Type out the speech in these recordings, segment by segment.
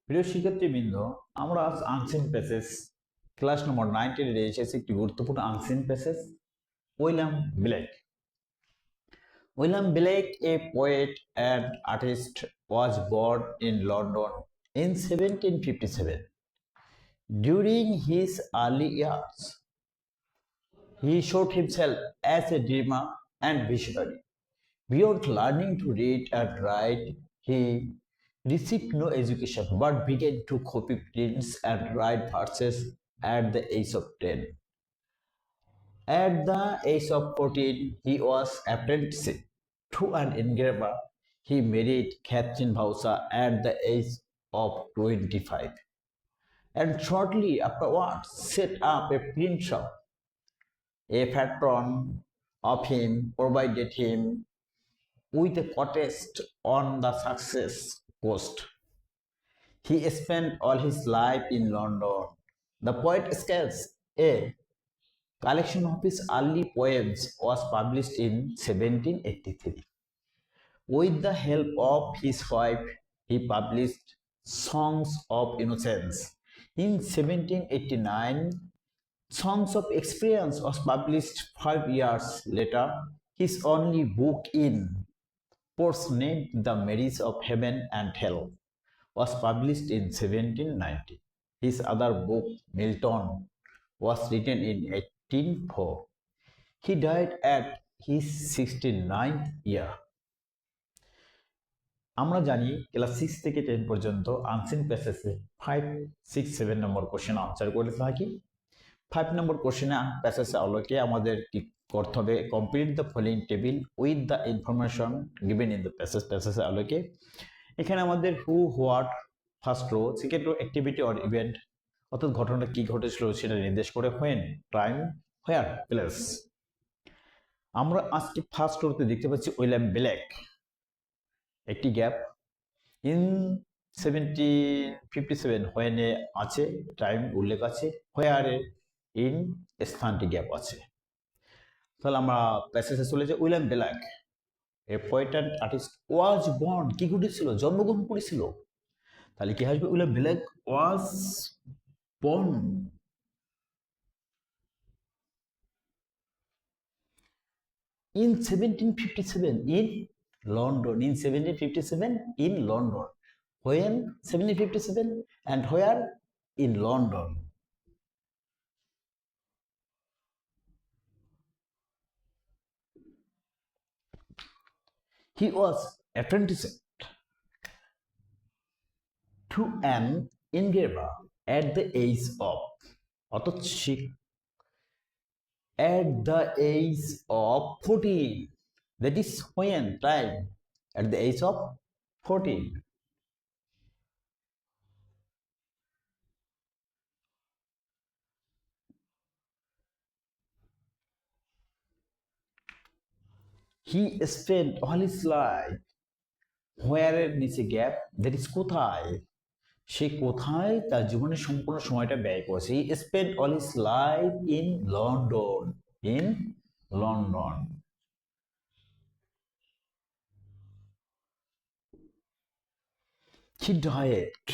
প্রিয় শিক্ষার্থীবৃন্দ, আমরা আজ আনসিন প্যাসেজ ক্লাস নম্বর 19 এসেছে একটি গুরুত্বপূর্ণ unseen passage William Blake. William Blake, a poet and artist, was born in London in 1757. During his early years, he showed himself as a dreamer and visionary. Beyond learning to read and write, he received no education but began to copy prints and write verses at the age of 10. At the age of 14, he was apprenticed to an engraver. He married Catherine Bausa at the age of 25 and shortly afterwards set up a print shop. A patron of him provided him with a cottage on the Sussex coast. He spent all his life in London. The poet scales a collection of his early poems was published in 1783. With the help of his wife, he published Songs of Innocence. In 1789, Songs of Experience was published 5 years later. His only book in prose named The Marriage of Heaven and Hell was published in 1790. His other book, Milton, was written in 1804. He died at his 69th year. আমরা জানি class 6 থেকে 10 পর্যন্ত unseen প্যাসেজে 5, 6, 7 নম্বর question answer করে থাকি। 5 নম্বর কোশ্চেনে প্যাসেজের আলোকে আমাদের কি করতে হবে, complete the following table with the information given in the প্যাসেজের আলোকে এখানে আমাদের who, what, first row, second row, activity or event অর্থাৎ ঘটনাটা কি ঘটেছিল সেটা নির্দেশ করে, হোয়েন, টাইম, হোয়ার, প্লেস। আমরা আজকে ফার্স্ট রোতে দেখতে পাচ্ছি উইলিয়াম ব্লেক, একটি গ্যাপ, ইন 1757 হোয়েনে আছে, টাইম উল্লেখ আছে, হোয়ারে ইন স্থানটি গ্যাপ আছে। তাহলে আমরা প্যাসেজে চলে যাই। William Blake, a poet and artist, was born, কি ঘটেছিল, জন্মগ্রহণ করেছিল। তাহলে কি আসবে, William Blake was born in 1757 in London. In 1757 in London. When 1757 and where? In London. He was apprenticed to an engraver at the age of অর্থাৎ at the age of 14. That is when time at the age of 14. He spent all his life where এর নিচে gap, that is কোথায়, সে কোথায় তার জীবনের সম্পূর্ণ সময়টা ব্যয় করেছে। He spent all his life in London, in London. He died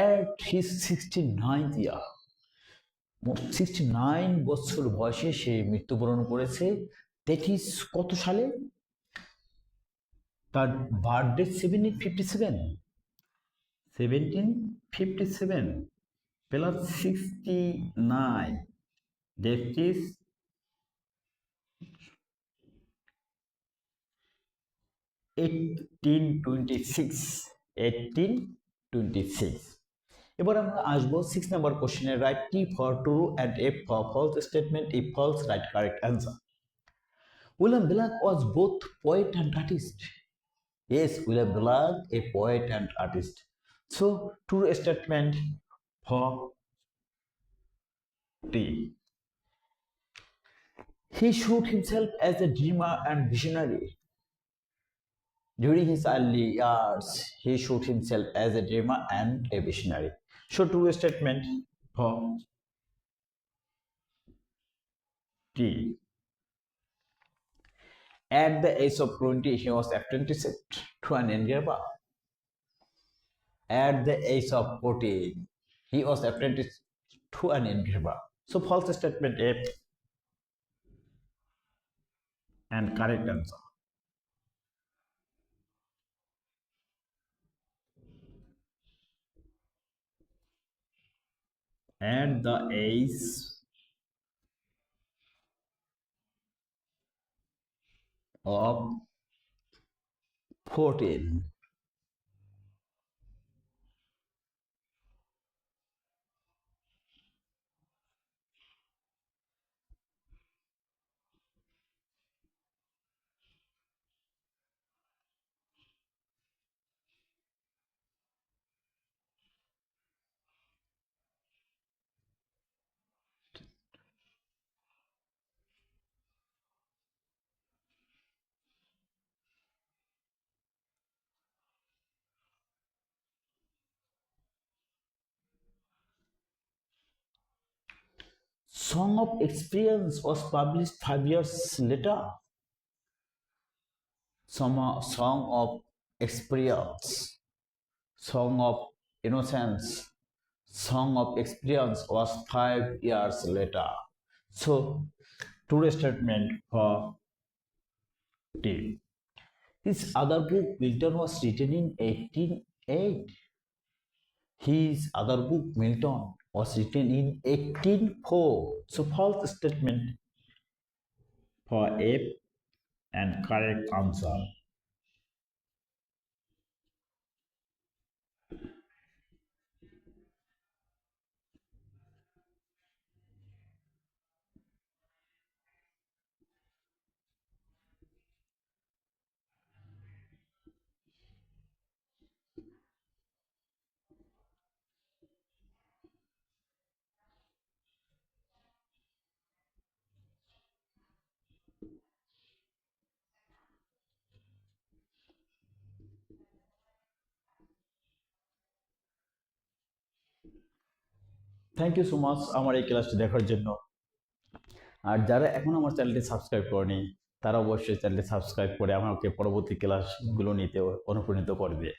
at his 69th year. 69 বছর বয়সে সে মৃত্যুবরণ করেছে। দ্যাট ইজ কত সালে, তার বার্থডে 1757 প্লাস 69, দ্যাট ইজ 1826। এবার আমরা আসবো 6 নম্বর কোশ্চেনে, right T for true and F for false statement, if false right correct answer. William Blake was both poet and artist. Yes, William Blake, a poet and artist. So, true statement for T. He showed himself as a dreamer and visionary. During his early years, he showed himself as a dreamer and a visionary. So, true statement for T. At the age of 20, he was apprenticed to an engraver. At the age of 14, he was apprenticed to an engraver. So false statement A and correct answer. At the age of 14, Song of Experience was published 5 years later. Song of Experience, Song of Innocence, Song of Experience was 5 years later. So, today's statement for D. His other book, Milton, was written in 1808. His other book, Milton, was written in 1804. So, false statement for A and correct answer. Thank you so much আমার এই ক্লাসটি দেখার জন্য। আর যারা এখন আমার চ্যানেলটি subscribe করেনি তারা অবশ্যই চ্যানেলটি সাবস্ক্রাইব করে আমাকে পরবর্তী ক্লাসগুলো নিতে অনুপ্রাণিত করবে।